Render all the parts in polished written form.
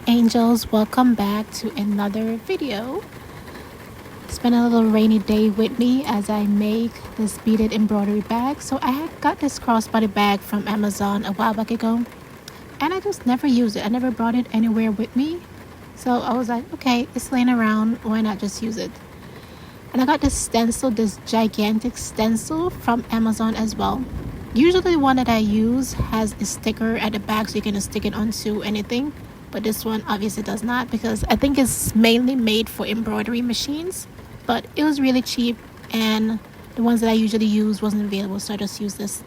angels, welcome back to another video. It's been a little rainy day with me as I make this beaded embroidery bag. So I had got this crossbody bag from Amazon a while back ago and I just never used it. I never brought it anywhere with me. So I was like, okay, it's laying around, why not just use it? And I got this stencil, this gigantic stencil from Amazon as well. Usually the one that I use has a sticker at the back so you can just stick it onto anything. But this one obviously does not, because I think it's mainly made for embroidery machines. But it was really cheap and the ones that I usually use wasn't available, so I just used this.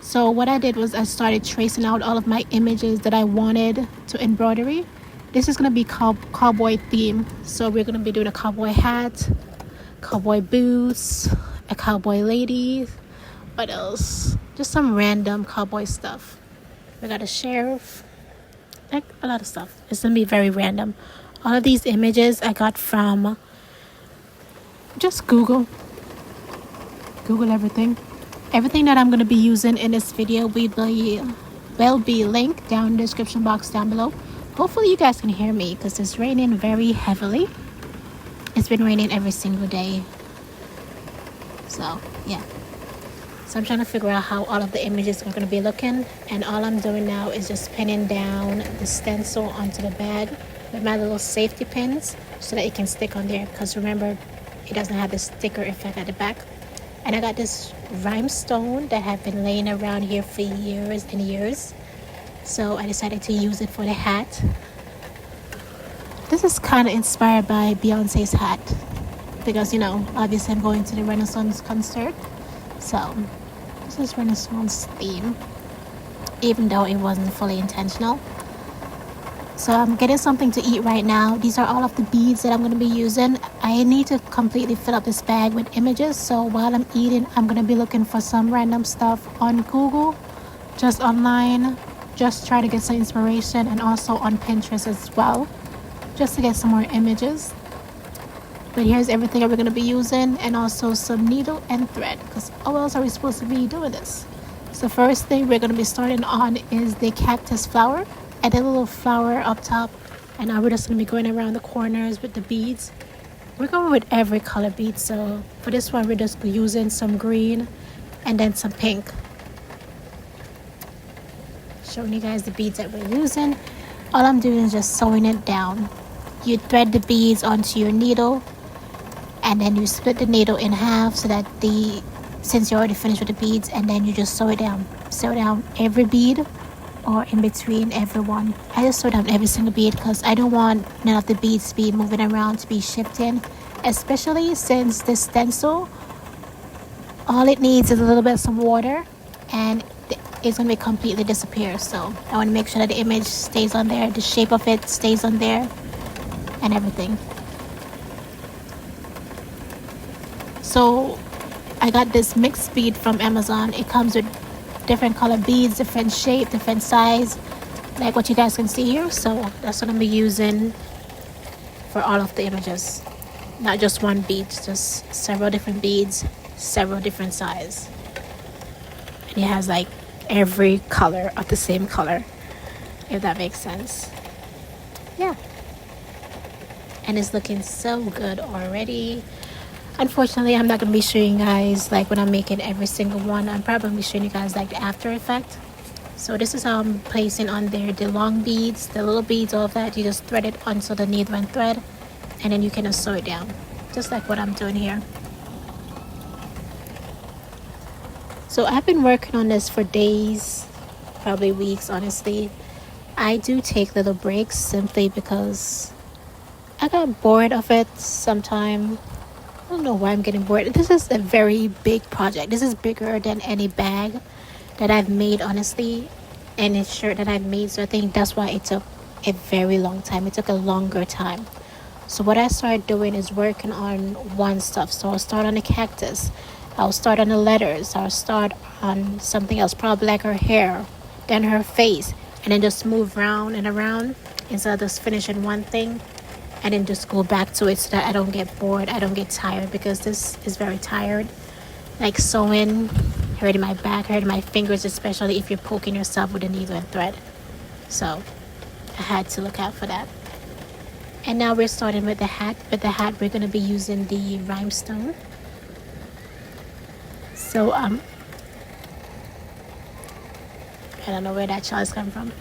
So what I did was I started tracing out all of my images that I wanted to embroidery. This is going to be cowboy theme. So we're going to be doing a cowboy hat, cowboy boots, a cowboy lady. What else? Just some random cowboy stuff. We got a sheriff, like a lot of stuff. It's gonna be very random. All of these images I got from just Google everything. Everything that I'm gonna be using in this video will be linked down in the description box down below. Hopefully you guys can hear me because it's raining very heavily. It's been raining every single day. So yeah. So I'm trying to figure out how all of the images are going to be looking, and all I'm doing now is just pinning down the stencil onto the bag with my little safety pins so that it can stick on there, because remember, it doesn't have the sticker effect at the back. And I got this rhinestone that have been laying around here for years and years, so I decided to use it for the hat. This is kind of inspired by Beyonce's hat because, you know, obviously I'm going to the Renaissance concert. So this is Renaissance theme, even though it wasn't fully intentional. So I'm getting something to eat right now. These are all of the beads that I'm going to be using. I need to completely fill up this bag with images. So while I'm eating, I'm going to be looking for some random stuff on Google, just online, just try to get some inspiration, and also on Pinterest as well, just to get some more images. But here's everything that we're going to be using, and also some needle and thread, because how else are we supposed to be doing this? So first thing we're going to be starting on is the cactus flower and a little flower up top, and now we're just going to be going around the corners with the beads. We're going with every color bead, so for this one we're just using some green and then some pink. Showing you guys the beads that we're using. All I'm doing is just sewing it down. You thread the beads onto your needle, and then you split the needle in half so that since you're already finished with the beads, and then you just sew it down every bead, or in between every one. I just sew down every single bead because I don't want none of the beads to be moving around, to be shifting, especially since this stencil, all it needs is a little bit of some water and it's going to be completely disappear. So I want to make sure that the image stays on there, the shape of it stays on there, and everything. So I got this mixed bead from Amazon. It comes with different color beads, different shape, different size, like what you guys can see here. So that's what I'm gonna be using for all of the images. Not just one bead, just several different beads, several different size. And it has like every color of the same color, if that makes sense. Yeah. And it's looking so good already. Unfortunately, I'm not going to be showing you guys like when I'm making every single one. I'm probably going to be showing you guys like the after effect. So this is how I'm placing on there the long beads, the little beads, all of that. You just thread it onto the needle and thread, and then you can just sew it down, just like what I'm doing here. So I've been working on this for days, probably weeks, honestly. I do take little breaks simply because I got bored of it sometime. I don't know why I'm getting bored. This is a very big project. This is bigger than any bag that I've made, honestly, any shirt that I've made. So I think that's why it took a very long time. It took a longer time. So what I started doing is working on one stuff. So I'll start on the cactus, I'll start on the letters, I'll start on something else, probably like her hair, then her face, and then just move around and around instead of just finishing one thing. And then just go back to it so that I don't get bored, I don't get tired, because this is very tired. Like sewing, hurting my back, hurting my fingers, especially if you're poking yourself with a needle and thread. So I had to look out for that. And now we're starting with the hat. With the hat, we're going to be using the rhinestone. So I don't know where that child's come from.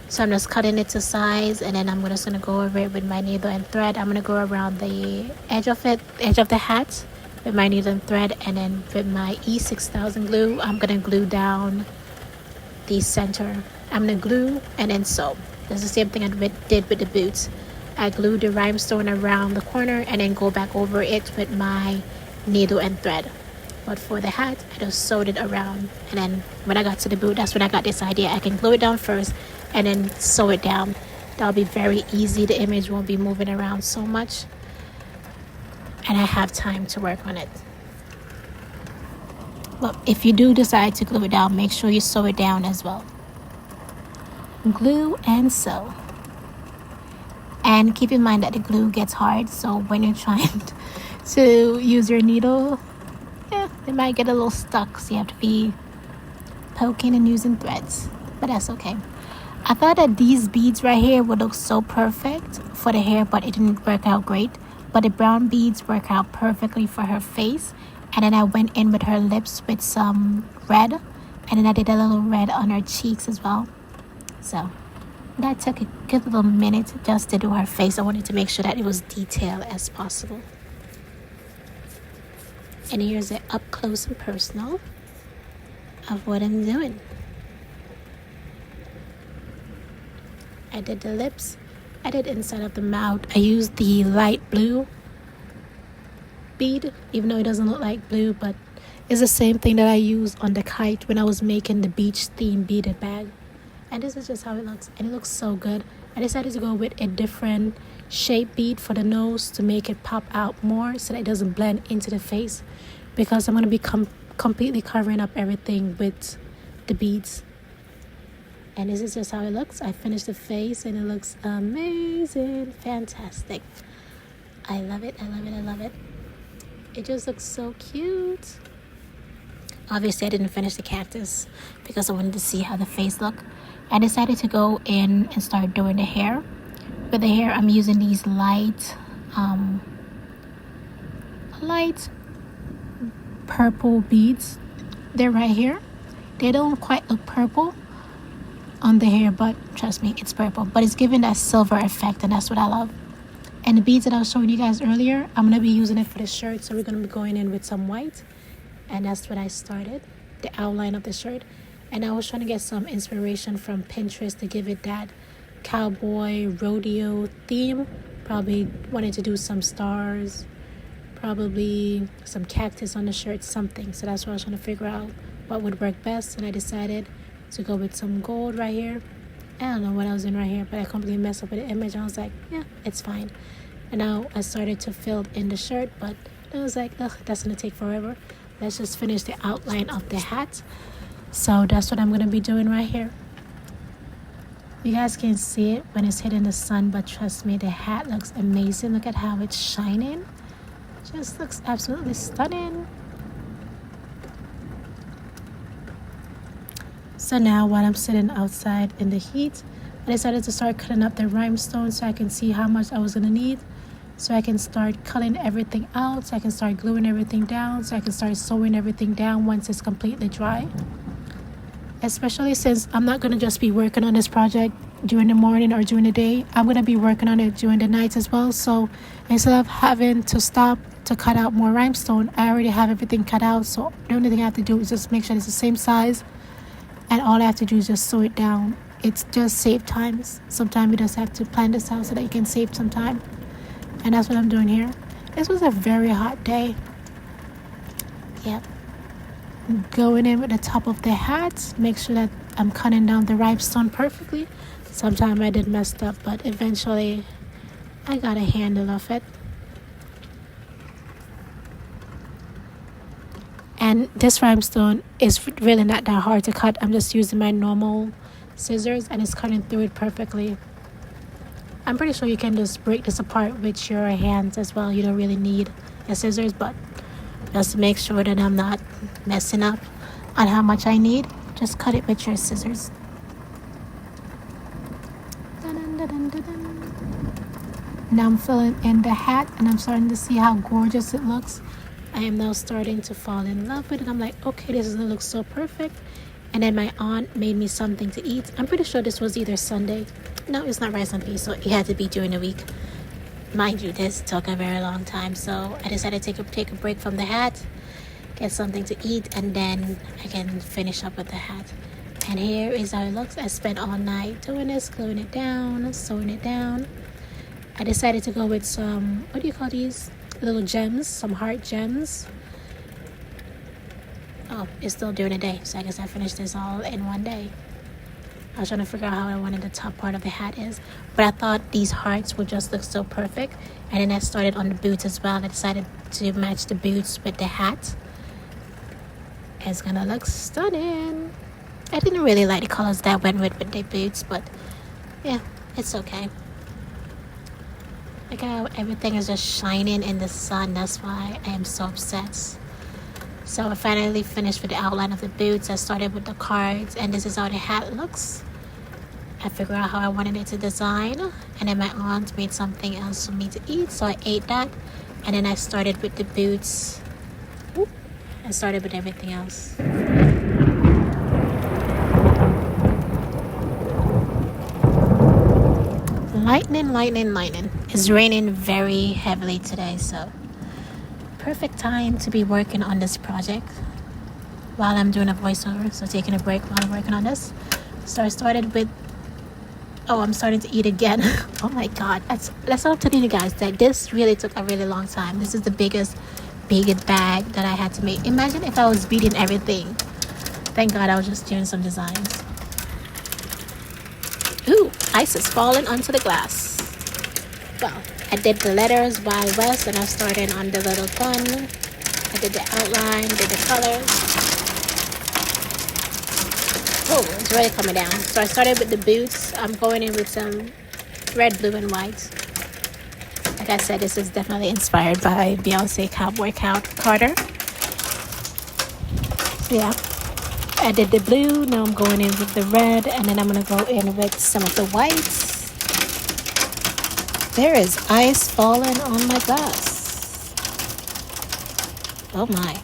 So I'm just cutting it to size, and then I'm just gonna go over it with my needle and thread. I'm gonna go around the edge of the hat with my needle and thread, and then with my E6000 glue, I'm gonna glue down the center. I'm gonna glue and then sew. That's the same thing I did with the boots. I glued the rhinestone around the corner and then go back over it with my needle and thread. But for the hat, I just sewed it around, and then when I got to the boot, that's when I got this idea. I can glue it down first and then sew it down. That'll be very easy. The image won't be moving around so much, and I have time to work on it. But if you do decide to glue it down, make sure you sew it down as well. Glue and sew. And keep in mind that the glue gets hard, so when you're trying to use your needle, it might get a little stuck, so you have to be poking and using threads, but that's okay. I thought that these beads right here would look so perfect for the hair, but it didn't work out great. But the brown beads work out perfectly for her face, and then I went in with her lips with some red, and then I did a little red on her cheeks as well. So that took a good little minute just to do her face. I wanted to make sure that it was detailed as possible. And here's an up close and personal of what I'm doing. I did the lips. I did inside of the mouth. I used the light blue bead, even though it doesn't look like blue, but it's the same thing that I used on the kite when I was making the beach theme beaded bag. And this is just how it looks, and it looks so good. I decided to go with a different shape bead for the nose to make it pop out more so that it doesn't blend into the face, because I'm going to be completely covering up everything with the beads. And this is just how it looks. I finished the face and it looks amazing, fantastic. I love it, I love it, I love it. It just looks so cute. Obviously I didn't finish the cactus because I wanted to see how the face looked. I decided to go in and start doing the hair. With the hair, I'm using these light purple beads. They're right here. They don't quite look purple on the hair, but trust me, it's purple. But it's giving that silver effect, and that's what I love. And the beads that I was showing you guys earlier, I'm going to be using it for the shirt. So we're going to be going in with some white. And that's what I started, the outline of the shirt. And I was trying to get some inspiration from Pinterest to give it that cowboy rodeo theme. Probably wanted to do some stars, probably some cactus on the shirt, something. So that's what I was trying to figure out what would work best. And I decided to go with some gold right here. I don't know what I was in right here, but I completely messed up with the image. I was like, yeah, it's fine. And now I started to fill in the shirt, but I was like, ugh, that's going to take forever. Let's just finish the outline of the hat. So that's what I'm going to be doing right here. You guys can see it when it's hitting the sun, but trust me, the hat looks amazing. Look at how it's shining. Just looks absolutely stunning. So now while I'm sitting outside in the heat, I decided to start cutting up the rhinestone so I can see how much I was going to need. So I can start cutting everything out, so I can start gluing everything down, so I can start sewing everything down once it's completely dry. Especially since I'm not going to just be working on this project during the morning or during the day. I'm going to be working on it during the nights as well. So instead of having to stop to cut out more rhinestone, I already have everything cut out. So the only thing I have to do is just make sure it's the same size. And all I have to do is just sew it down. It's just save times. Sometimes you just have to plan this out so that you can save some time. And that's what I'm doing here. This was a very hot day. Yep. Going in with the top of the hat. Make sure that I'm cutting down the rhinestone perfectly. Sometimes I did messed up, but eventually I got a handle of it. And this rhinestone is really not that hard to cut. I'm just using my normal scissors and it's cutting through it perfectly. I'm pretty sure you can just break this apart with your hands as well. You don't really need a scissors, but just to make sure that I'm not messing up on how much I need, just cut it with your scissors. Now I'm filling in the hat and I'm starting to see how gorgeous it looks. I am now starting to fall in love with it. I'm like, okay, this is gonna look so perfect. And then my aunt made me something to eat. I'm pretty sure this was either Sunday. No, it's not rice and peas, so it had to be during the week. Mind you, this took a very long time, so I decided to take a break from the hat, get something to eat, and then I can finish up with the hat. And here is how it looks. I spent all night doing this, gluing it down, sewing it down. I decided to go with some, what do you call these? Little gems, some heart gems. Oh, it's still during the day, so I guess I finished this all in one day. I was trying to figure out how I wanted the top part of the hat is, but I thought these hearts would just look so perfect. And then I started on the boots as well. I decided to match the boots with the hat. It's gonna look stunning. I didn't really like the colors that went with the boots, but yeah, it's okay. Look how everything is just shining in the sun. That's why I am so obsessed. So I finally finished with the outline of the boots. I started with the cards, and this is how the hat looks. I figured out how I wanted it to design, and then my aunt made something else for me to eat, so I ate that. And then I started with the boots. I started with everything else. Lightning, lightning, lightning. It's raining very heavily today, so perfect time to be working on this project while I'm doing a voiceover, so taking a break while I'm working on this. So I started with, oh, I'm starting to eat again. Oh my god, that's what I'm telling you guys, that this really took a really long time. This is the biggest beaded bag that I had to make. Imagine if I was beading everything. Thank god I was just doing some designs. Ooh, ice is falling onto the glass. Well, I did the letters Wild West, and I started on the little gun. I did the outline, did the colors. Oh, it's really coming down. So I started with the boots. I'm going in with some red, blue, and white. Like I said, this is definitely inspired by Beyonce Cowboy Carter. So yeah, I did the blue. Now I'm going in with the red, and then I'm going to go in with some of the whites. There is ice falling on my glass. Oh my.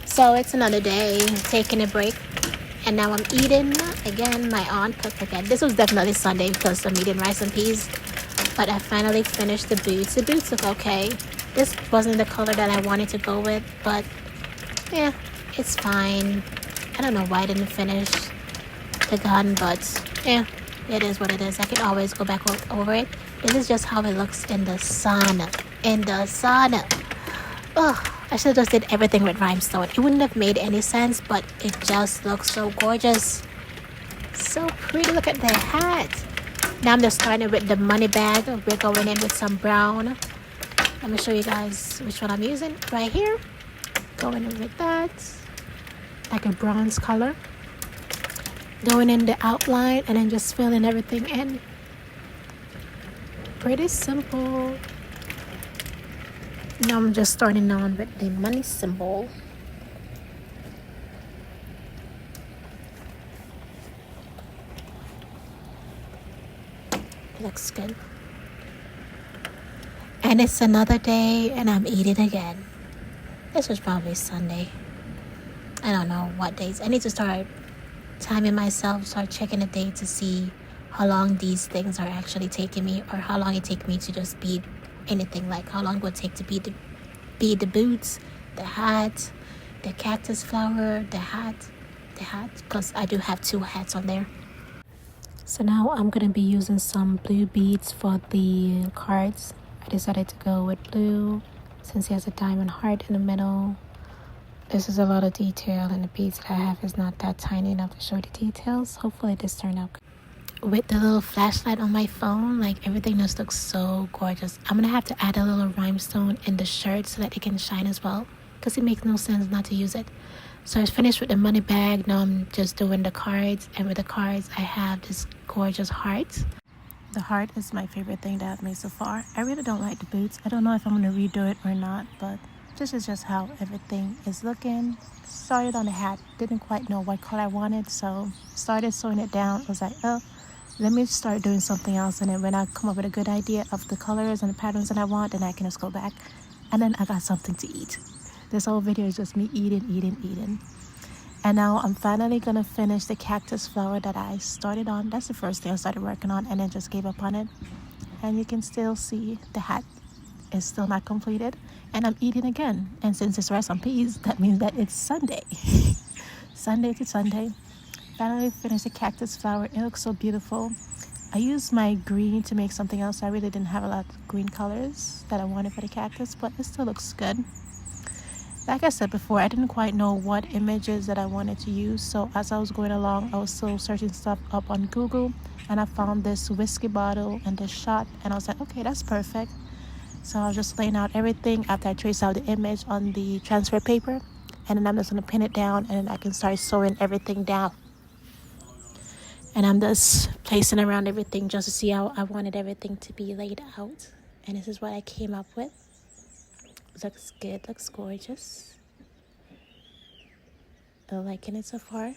So it's another day, taking a break. And now I'm eating again. My aunt cooked again. This was definitely Sunday because I'm eating rice and peas. But I finally finished the boots. The boots look okay. This wasn't the color that I wanted to go with, but yeah, it's fine. I don't know why I didn't finish the gun, but yeah, it is what it is. I can always go back over it. This is just how it looks in the sun. In the sun. Ugh, I should have just did everything with rhinestone. It wouldn't have made any sense, but it just looks so gorgeous. So pretty. Look at the hat. Now I'm just starting with the money bag. We're going in with some brown. Let me show you guys which one I'm using. Right here. Going in with that. Like a bronze color. Going in the outline and then just filling everything in. Pretty simple. Now I'm just starting on with the money symbol. Looks good. And it's another day and I'm eating again. This was probably Sunday. I don't know what days. I need to start timing myself, start checking the date to see how long these things are actually taking me, or how long it takes me to just bead anything. Like how long it would take to bead the boots, the hat, the cactus flower, the hat, because I do have 2 hats on there. So now I'm gonna be using some blue beads for the cards. I decided to go with blue since he has a diamond heart in the middle. This is a lot of detail, and the beads that I have is not that tiny enough to show the details. Hopefully this turned out good. With the little flashlight on my phone, like everything just looks so gorgeous. I'm gonna have to add a little rhinestone in the shirt so that it can shine as well, because it makes no sense not to use it. So I finished with the money bag. Now I'm just doing the cards, and with the cards I have this gorgeous heart. The heart is my favorite thing that I've made so far. I really don't like the boots. I don't know if I'm gonna redo it or not, but this is just how everything is looking. Started on the hat, didn't quite know what color I wanted, so started sewing it down. I was like, oh, let me start doing something else, and then when I come up with a good idea of the colors and the patterns that I want, then I can just go back, and then I got something to eat. This whole video is just me eating. And now I'm finally gonna finish the cactus flower that I started on. That's the first thing I started working on, and then just gave up on it. And you can still see the hat is still not completed, and I'm eating again. And since it's rice and peas, that means that it's Sunday. Sunday to Sunday. Finally finished the cactus flower. It looks so beautiful. I used my green to make something else. I really didn't have a lot of green colors that I wanted for the cactus, but it still looks good. Like I said before, I didn't quite know what images that I wanted to use, so as I was going along, I was still searching stuff up on Google, and I found this whiskey bottle and this shot, and I was like, okay, that's perfect. So I was just laying out everything after I traced out the image on the transfer paper, and then I'm just going to pin it down, and then I can start sewing everything down. And I'm just placing around everything just to see how I wanted everything to be laid out. And this is what I came up with. Looks good, looks gorgeous. I'm liking it so far.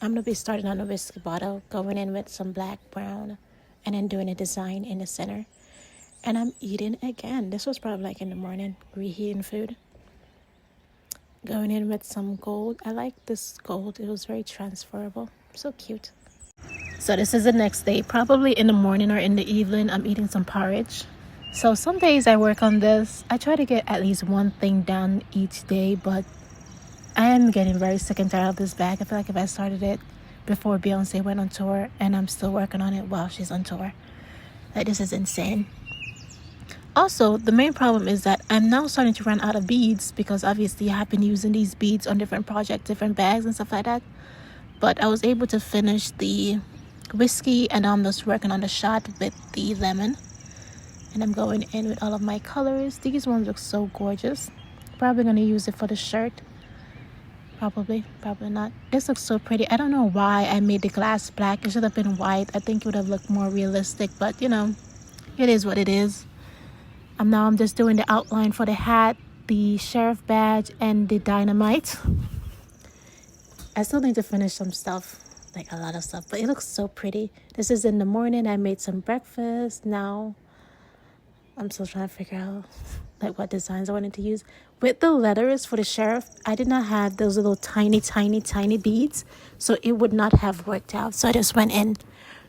I'm going to be starting on a whiskey bottle, going in with some black, brown, and then doing a design in the center. And I'm eating again. This was probably like in the morning, reheating food. Going in with some gold. I like this gold. It was very transferable. So cute. So this is the next day, probably in the morning or in the evening. I'm eating some porridge. So some days I work on this. I try to get at least one thing done each day, but I am getting very sick and tired of this bag. I feel like if I started it before Beyonce went on tour, and I'm still working on it while she's on tour, like, this is insane. Also, the main problem is that I'm now starting to run out of beads, because obviously I have been using these beads on different projects, different bags and stuff like that. But I was able to finish the whiskey, and I'm just working on the shot with the lemon, and I'm going in with all of my colors. These ones look so gorgeous. Probably going to use it for the shirt. Probably not. This looks so pretty. I don't know why I made the glass black. It should have been white. I think it would have looked more realistic, but you know, it is what it is. I'm just doing the outline for the hat, the sheriff badge, and the dynamite. I still need to finish some stuff, like a lot of stuff, but it looks so pretty. This is in the morning. I made some breakfast. Now I'm still trying to figure out like what designs I wanted to use. With the letters for the sheriff, I did not have those little tiny beads, so it would not have worked out. So I just went in,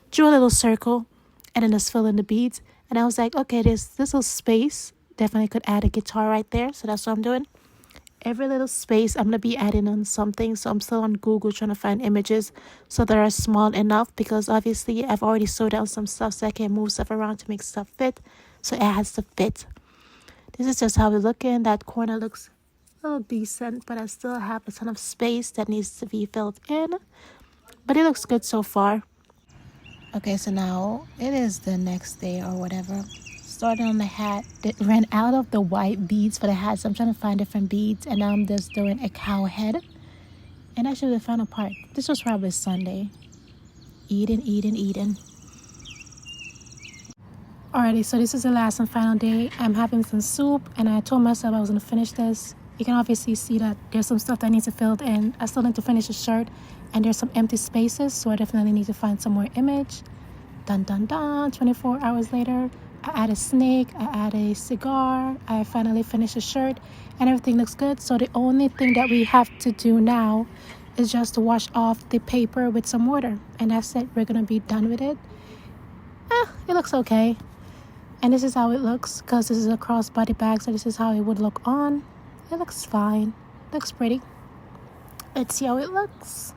drew a little circle, and then just fill in the beads. And I was like, okay, this little space definitely could add a guitar right there. So that's what I'm doing. Every little space I'm going to be adding on something. So I'm still on Google trying to find images so that are small enough, because obviously I've already sewed down some stuff so I can move stuff around to make stuff fit. So it has to fit. This is just how we're looking. That corner looks a little decent, but I still have a ton of space that needs to be filled in. But it looks good so far. Okay, so now it is the next day or whatever. Starting on the hat. It ran out of the white beads for the hat, so I'm trying to find different beads. And now I'm just doing a cow head. And actually the final part. This was probably Sunday. Eating. Alrighty, so this is the last and final day. I'm having some soup, and I told myself I was going to finish this. You can obviously see that there's some stuff that needs to fill in. I still need to finish the shirt, and there's some empty spaces, so I definitely need to find some more image. 24 hours later, I add a snake, I add a cigar, I finally finish the shirt, and everything looks good. So the only thing that we have to do now is just to wash off the paper with some water, and that's it. We're going to be done with it. It looks okay. And this is how it looks, because this is a crossbody bag, so this is how it would look on. It looks fine. Looks pretty. Let's see how it looks.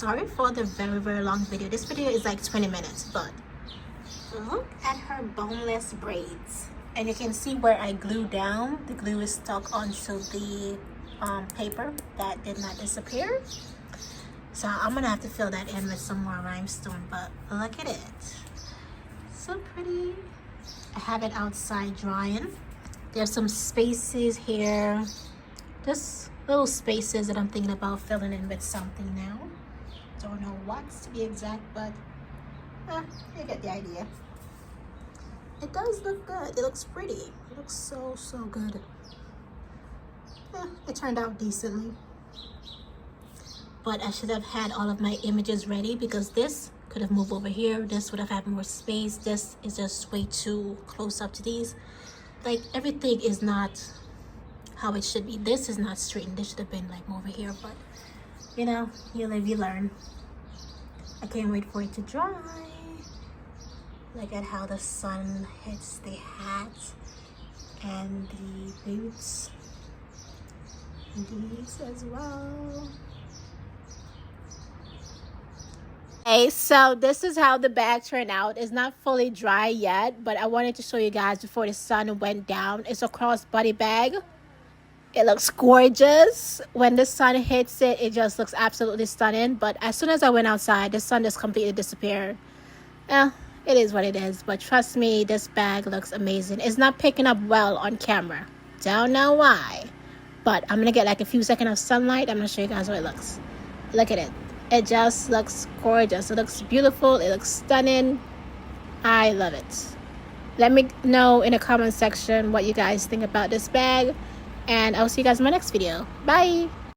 Sorry for the very long video. This video is like 20 minutes, but look at her boneless braids. And you can see where I glue down. The glue is stuck onto the paper. That did not disappear. So I'm gonna have to fill that in with some more rhinestone, but look at it. So pretty. I have it outside drying. There's some spaces here. Just little spaces that I'm thinking about filling in with something now. Don't know what to be exact, but you get the idea. It does look good. It looks pretty. It looks so good. It turned out decently. But I should have had all of my images ready because this could have moved over here. This would have had more space. This is just way too close up to these. Like, everything is not how it should be. This is not straightened. This should have been like over here, but you know, you live, you learn. I can't wait for it to dry. Look at how the sun hits the hat and the boots. These as well. Okay, so this is how the bag turned out. It's not fully dry yet, but I wanted to show you guys before the sun went down. It's a crossbody bag. It looks gorgeous. When the sun hits it, it just looks absolutely stunning. But as soon as I went outside, the sun just completely disappeared. It is what it is. But trust me, this bag looks amazing. It's not picking up well on camera. Don't know why. But I'm going to get like a few seconds of sunlight. I'm going to show you guys how it looks. Look at it. It just looks gorgeous. It looks beautiful. It looks stunning. I love it. Let me know in the comment section what you guys think about this bag. And I'll see you guys in my next video. Bye.